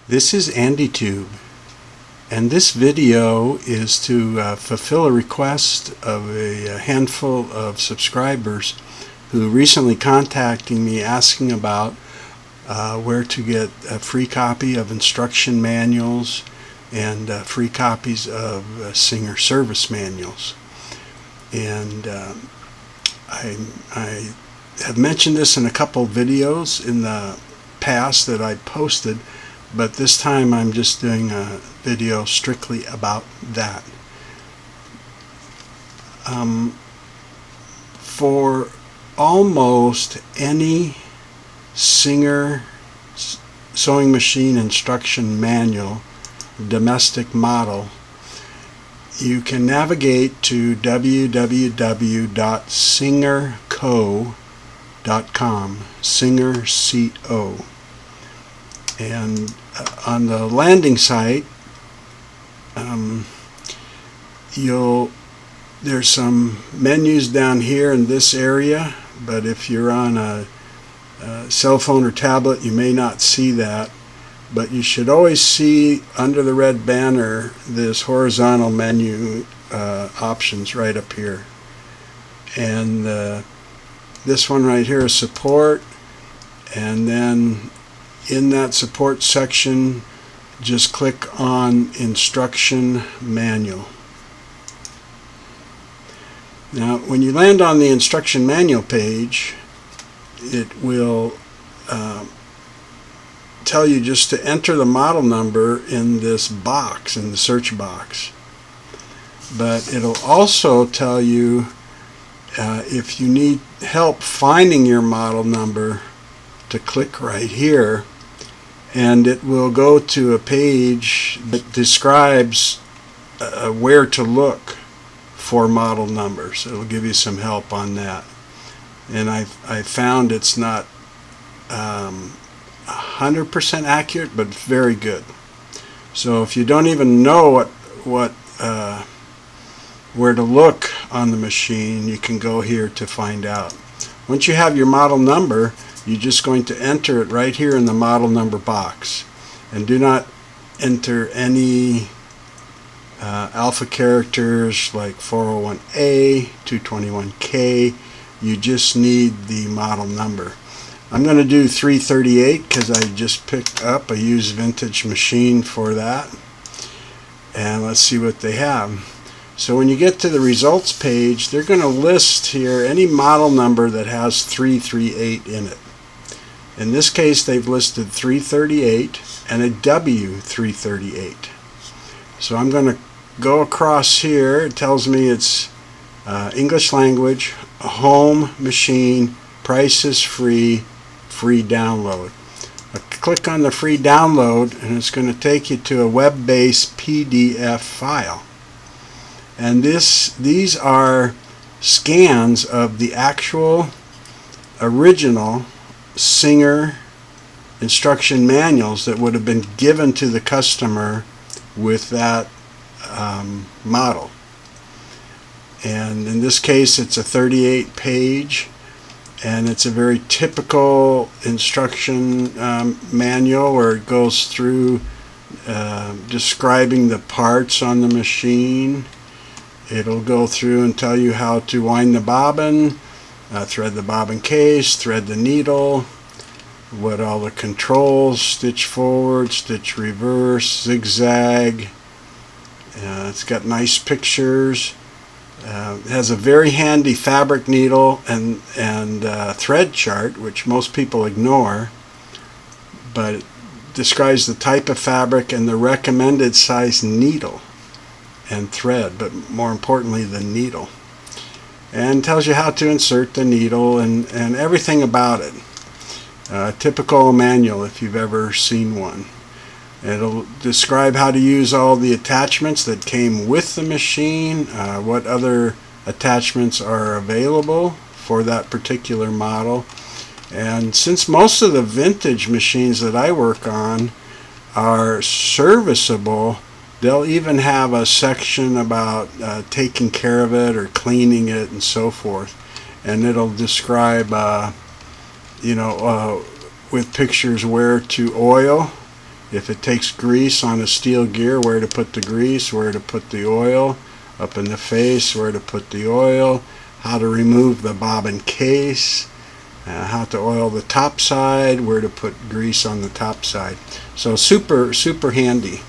This is AndyTube, and this video is to fulfill a request of a handful of subscribers who recently contacted me asking about where to get a free copy of instruction manuals and free copies of Singer service manuals. And I have mentioned this in a couple videos in the past that I posted, but this time I'm just doing a video strictly about that. For almost any Singer sewing machine instruction manual, domestic model, you can navigate to www.singerco.com, Singer C-O. And on the landing site, there's some menus down here in this area, but if you're on a cell phone or tablet, you may not see that. But you should always see under the red banner this horizontal menu options right up here. And this one right here is support, and then in that support section, just click on instruction manual. Now, when you land on the instruction manual page, it will tell you just to enter the model number in this box, in the search box. But it'll also tell you if you need help finding your model number, to click right here, and it will go to a page that describes where to look for model numbers. It'll give you some help on that. And I found it's not 100% accurate, but very good. So if you don't even know where to look on the machine, you can go here to find out. Once you have your model number, you're just going to enter it right here in the model number box. And do not enter any alpha characters like 401A, 221K. You just need the model number. I'm going to do 338 because I just picked up a used vintage machine for that. And let's see what they have. So when you get to the results page, they're going to list here any model number that has 338 in it. In this case, they've listed 338 and a W338. So I'm going to go across here. It tells me it's English language, home machine, price is free, free download. I click on the free download and it's going to take you to a web-based PDF file. And these are scans of the actual original Singer instruction manuals that would have been given to the customer with that model. And in this case, it's a 38 page, and it's a very typical instruction manual where it goes through describing the parts on the machine. It'll go through and tell you how to wind the bobbin, thread the bobbin case, thread the needle, what all the controls, stitch forward, stitch reverse, zigzag. It's got nice pictures. It has a very handy fabric needle and thread chart, which most people ignore, but it describes the type of fabric and the recommended size needle and thread, but more importantly the needle, and tells you how to insert the needle and everything about it. Typical manual if you've ever seen one. It'll describe how to use all the attachments that came with the machine, what other attachments are available for that particular model. And since most of the vintage machines that I work on are serviceable, they'll even have a section about taking care of it or cleaning it and so forth. And it'll describe, with pictures where to oil If it takes grease on a steel gear, where to put the grease, where to put the oil, up in the face, where to put the oil, how to remove the bobbin case, how to oil the top side, where to put grease on the top side. So super handy.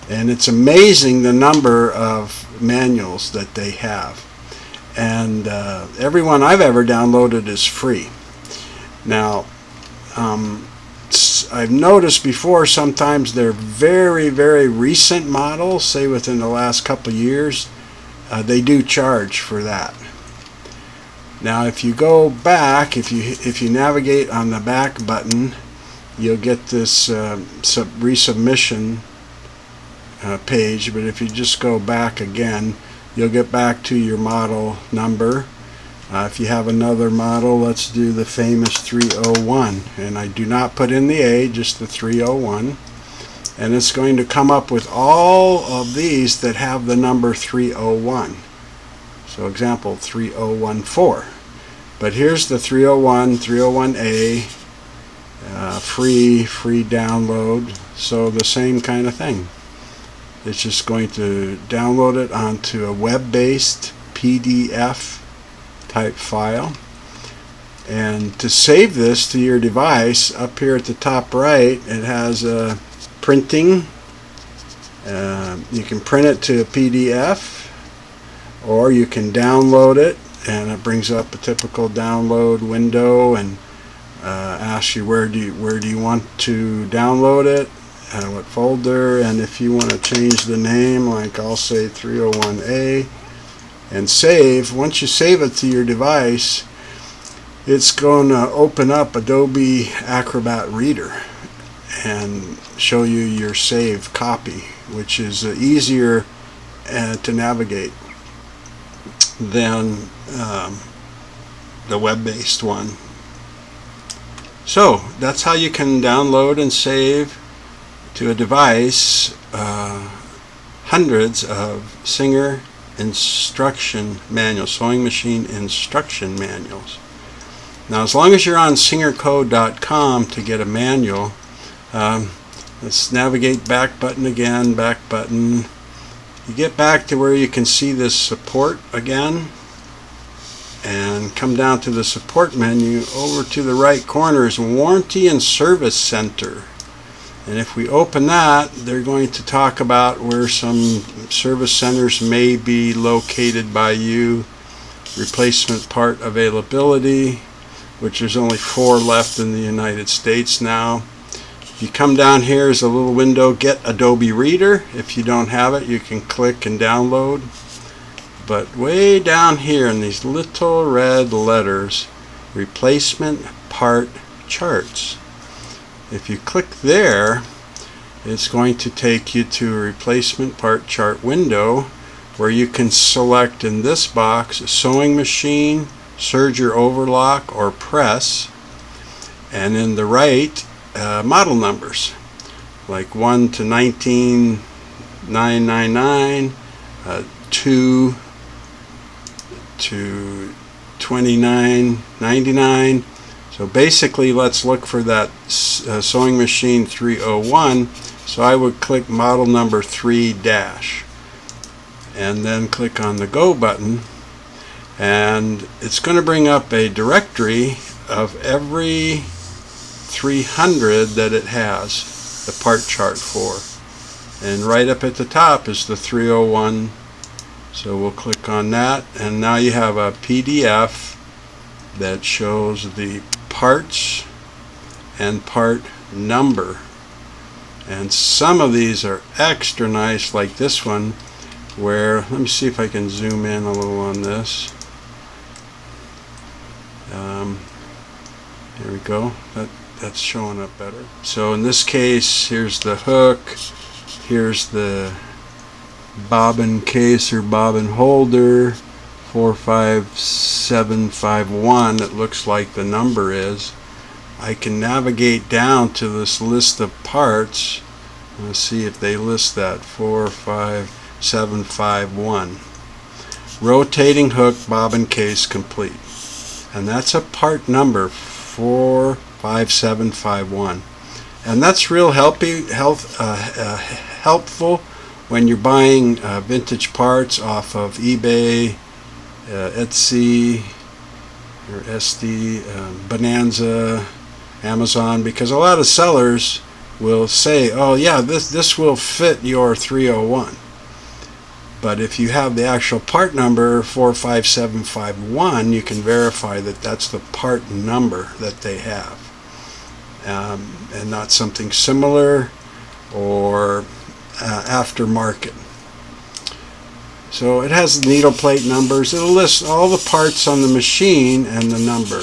And it's amazing the number of manuals that they have. And every one I've ever downloaded is free. Now, I've noticed before sometimes they're very recent models, say within the last couple of years, they do charge for that. Now if you go back, if you navigate on the back button, you'll get this resubmission page, but if you just go back again, you'll get back to your model number. If you have another model, let's do the famous 301, and I do not put in the A, just the 301, and it's going to come up with all of these that have the number 301. So example 3014, but here's the 301, 301A, free download, so the same kind of thing. It's just going to download it onto a web-based PDF type file, and to save this to your device, up here at the top right it has a printing. You can print it to a PDF, or you can download it, and it brings up a typical download window and asks you where do you want to download it, what folder, and if you want to change the name, like I'll say 301A, and save. Once you save it to your device, it's going to open up Adobe Acrobat Reader and show you your saved copy, which is easier to navigate than the web-based one. So that's how you can download and save to a device hundreds of Singer instruction manuals, sewing machine instruction manuals. Now, as long as you're on singercode.com to get a manual, let's navigate back button again, back button. You get back to where you can see this support again, and come down to the support menu. Over to the right corner is warranty and service center. And if we open that, they're going to talk about where some service centers may be located by you, replacement part availability, which there's only 4 left in the United States now. If you come down here is a little window, get Adobe Reader. If you don't have it, you can click and download. But way down here in these little red letters, replacement part charts. If you click there, it's going to take you to a replacement part chart window where you can select in this box a sewing machine, serger overlock, or press, and in the right model numbers like 1 to 19999, 2 to 2999. So basically, let's look for that sewing machine 301. So I would click model number 3 dash, and then click on the go button, and it's going to bring up a directory of every 300 that it has the part chart for. And right up at the top is the 301. So we'll click on that, and now you have a PDF that shows the parts and part number. And some of these are extra nice, like this one, where, let me see if I can zoom in a little on this. Here we go. That's showing up better. So in this case, here's the hook, here's the bobbin case or bobbin holder, 45751, it looks like the number is. I can navigate down to this list of parts. Let's see if they list that, 45751. Rotating hook bobbin case complete. And that's a part number 45751. And that's real helpful when you're buying vintage parts off of eBay, Etsy, or SD, Bonanza, Amazon, because a lot of sellers will say, oh yeah, this will fit your 301. But if you have the actual part number 45751, you can verify that that's the part number that they have, and not something similar or aftermarket. So it has needle plate numbers. It'll list all the parts on the machine and the number.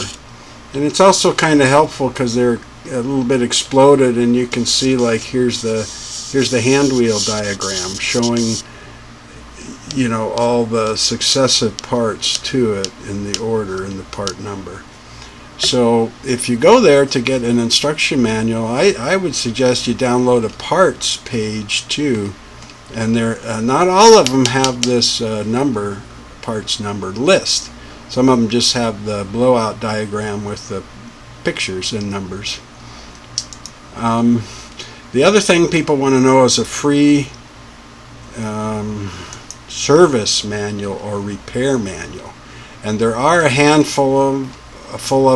And it's also kind of helpful because they're a little bit exploded, and you can see, like, here's the hand wheel diagram showing, you know, all the successive parts to it in the order and the part number. So if you go there to get an instruction manual, I would suggest you download a parts page too. And not all of them have this parts number list. Some of them just have the blowout diagram with the pictures and numbers. The other thing people want to know is a free service manual or repair manual, and there are a handful of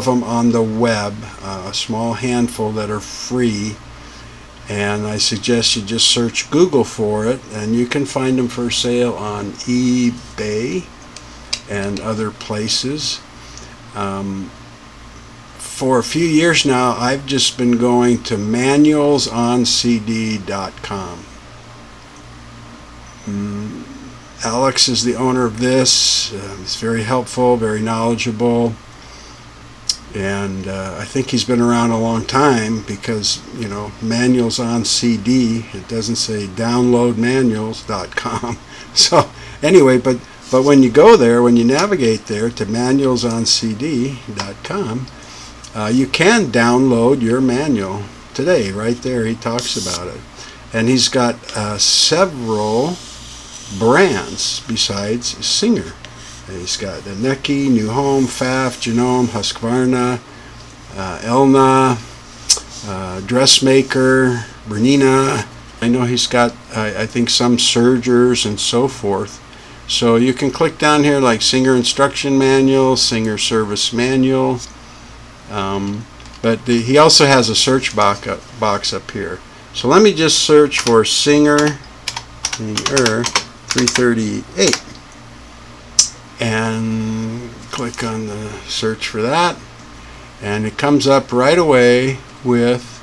them on the web, a small handful that are free, and I suggest you just search Google for it, and you can find them for sale on eBay and other places. For a few years now, I've just been going to manualsoncd.com. Alex is the owner of this. He's very helpful, very knowledgeable, and I think he's been around a long time because, you know, manuals on CD. It doesn't say downloadmanuals.com. So anyway, but when you go there, when you navigate there to manualsoncd.com, you can download your manual today. Right there, he talks about it, and he's got several brands besides Singer. He's got the Necke, New Home, Pfaff, Genome, Husqvarna, Elna, Dressmaker, Bernina. I know he's got, I think, some Sergers and so forth. So you can click down here like Singer Instruction Manual, Singer Service Manual. But he also has a search box up here. So let me just search for Singer 338 and click on the search for that, and it comes up right away with,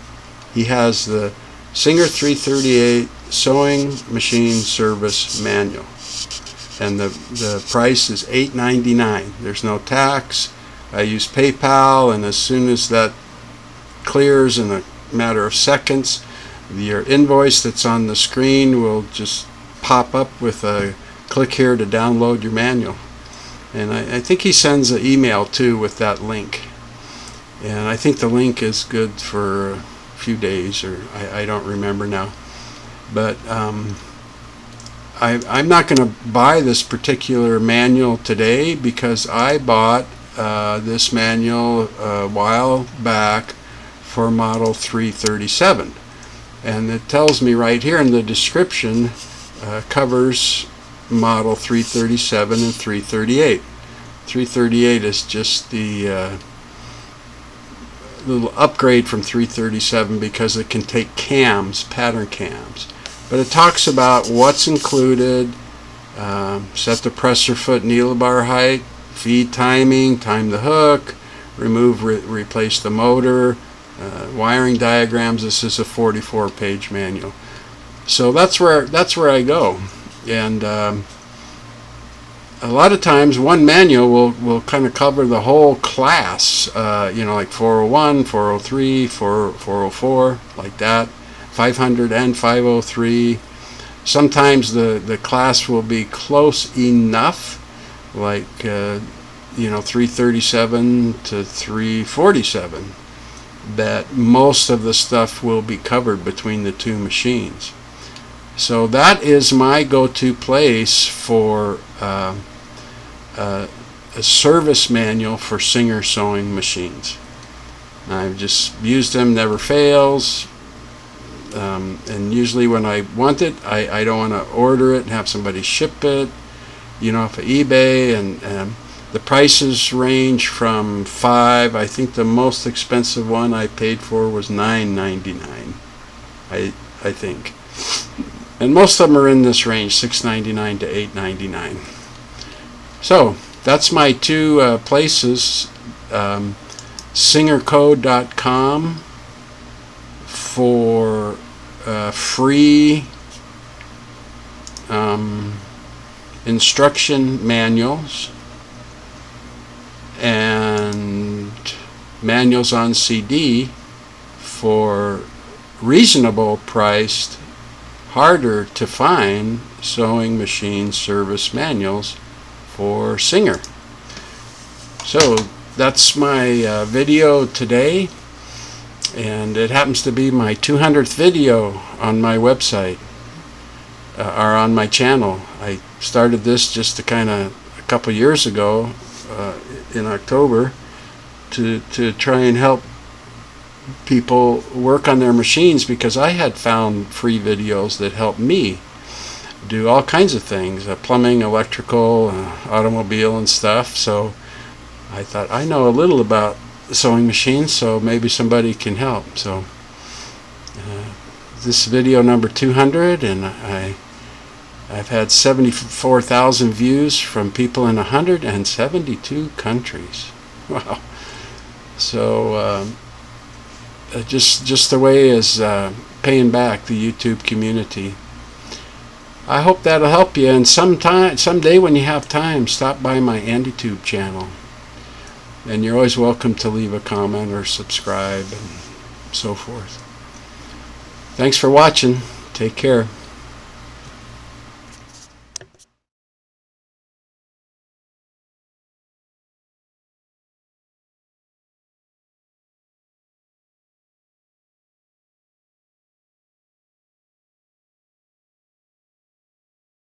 he has the Singer 338 sewing machine service manual, and the price is $8.99. There's no tax. I use PayPal, and as soon as that clears in a matter of seconds, your invoice that's on the screen will just pop up with a click here to download your manual. And I think he sends an email too with that link, and I think the link is good for a few days, or I don't remember now. But I'm not going to buy this particular manual today because I bought this manual a while back for model 337, and it tells me right here in the description, covers model 337 and 338. 338 is just the little upgrade from 337 because it can take cams, pattern cams. But it talks about what's included, set the presser foot needle bar height, feed timing, time the hook, remove, replace the motor, wiring diagrams. This is a 44-page manual. So that's where I go. And a lot of times one manual will kind of cover the whole class, you know, like 401, 403, 404, like that, 500 and 503. Sometimes the class will be close enough, like you know, 337 to 347, that most of the stuff will be covered between the two machines. So that is my go-to place for a service manual for Singer sewing machines. I've just used them, never fails. And usually when I want it, I don't want to order it and have somebody ship it, off of eBay. And the prices range from $5. I think the most expensive one I paid for was $9.99. I think. And most of them are in this range, $6.99 to $8.99. So that's my two places. Singercode.com for free instruction manuals and manuals on CD for reasonable priced, harder to find sewing machine service manuals for Singer. So that's my video today, and it happens to be my 200th video on my website or on my channel. I started this just to a couple years ago in October to try and help people work on their machines, because I had found free videos that helped me do all kinds of things, plumbing, electrical, automobile and stuff. So I thought, I know a little about sewing machines, so maybe somebody can help. So this video number 200, and I've had 74,000 views from people in 172 countries. Wow. So just the way is paying back the YouTube community. I hope that'll help you, and someday when you have time, stop by my AndyTube channel. And you're always welcome to leave a comment or subscribe and so forth. Thanks for watching. Take care.